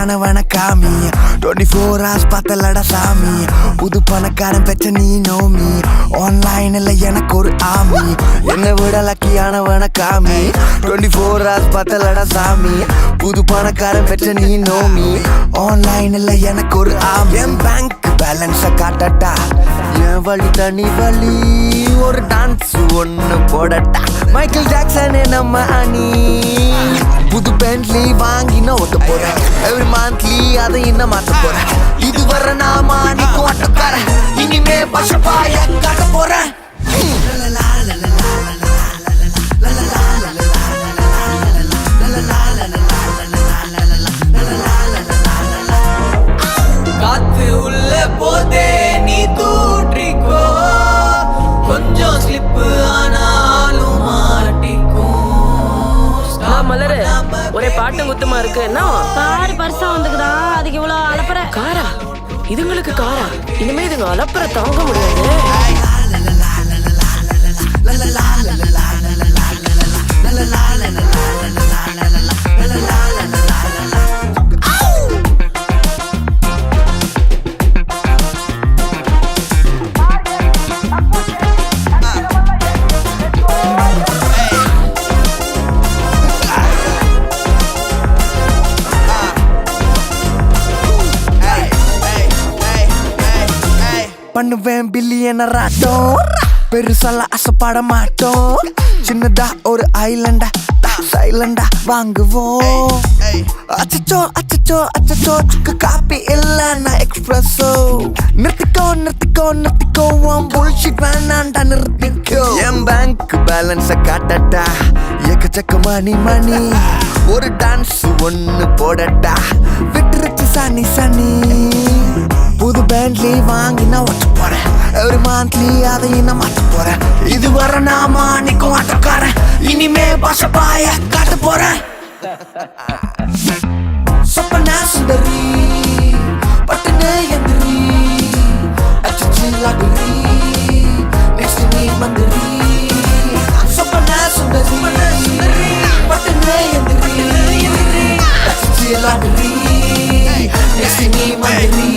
ஆனவன காமி 24 hours பார்த்தலடா சாமி புது பணக்காரன் பெற்ற நீ நோமி ஆன்லைன்ல எனக்கு ஒரு ஆமி என்ன விட லக்கியானவன காமி 24 hours பார்த்தலடா சாமி புது பணக்காரன் பெற்ற நீ நோமி ஆன்லைன்ல எனக்கு ஒரு ஆமி என் பேங்க் பேலன்ஸ காட்டட்டா என் வழி தனி வழி ஒரு டான்ஸ் ஒன்னு போடட்டா மைக்கேல் ஜாக்சன் நம்ம அணி புது பென்ட்லி வாங்கி நான் ஓட்ட போறேன் எவ்ரி மந்த்லி அதை இன்னும் மாத்த போறேன் இதுவரை நான் மாணிக்கும் ஆட்டக்காரன் இனிமே பசப்பாய காட்ட போறேன் காத்து உள்ள போதே நீ தூற்றிக்கோ கொஞ்சம் ஸ்லிப்பு ஆனாலும் மாட்டிக்கும் மலரு ஒரே பாட்டும் குத்துமா இருக்கு என்ன கார் பர்சா வந்துக்குதா அதுக்கு இவ்வளவு அலப்பற காரா இதுங்களுக்கு காரா இனிமே இதுங்க அலப்பற தாங்க முடியாது பண்ணுவேன் பில்லியனர் ஆட்டம் பெருசால ஆசைப்பட மாட்டோம் சின்னதா ஒரு ஐலண்டா சைலண்டா வாங்குவோம் அச்சச்சோ அச்சச்சோ அச்சச்சோ சுக்கு காப்பி இல்ல நான் எக்ஸ்பிரஸோ நிறுத்திக்கோ நிறுத்திக்கோ நிறுத்திக்கோ உன் புல்ஷிட் வேணாண்டா நிறுத்திக்கோ என் பேங்க் பேலன்ஸ காட்டட்டா எக்கச்சக்க மணி மணி ஒரு டான்ஸ் ஒன்னு போடட்டா விட்டுருச்சு சனி சனி புது பென்ட்லி வாங்கி நான் ஓட்ட போறேன் எவ்ரி மந்த்லி அதை நான் மாத்த போறேன் இதுவரை நான் மாணிக்கும் ஆட்டக்காரன் இனிமே பசப்பாய காட்ட போறேன் சொப்பனா சுந்தரி பட்டுனே எந்திரி அச்சச்சி லாகரி நெக்ஸ்ட் நீ மந்திரி சொப்பனா சுந்தரி பட்டுனே எந்திரி அச்சச்சி லாகரி நெக்ஸ்ட் நீ மந்திரி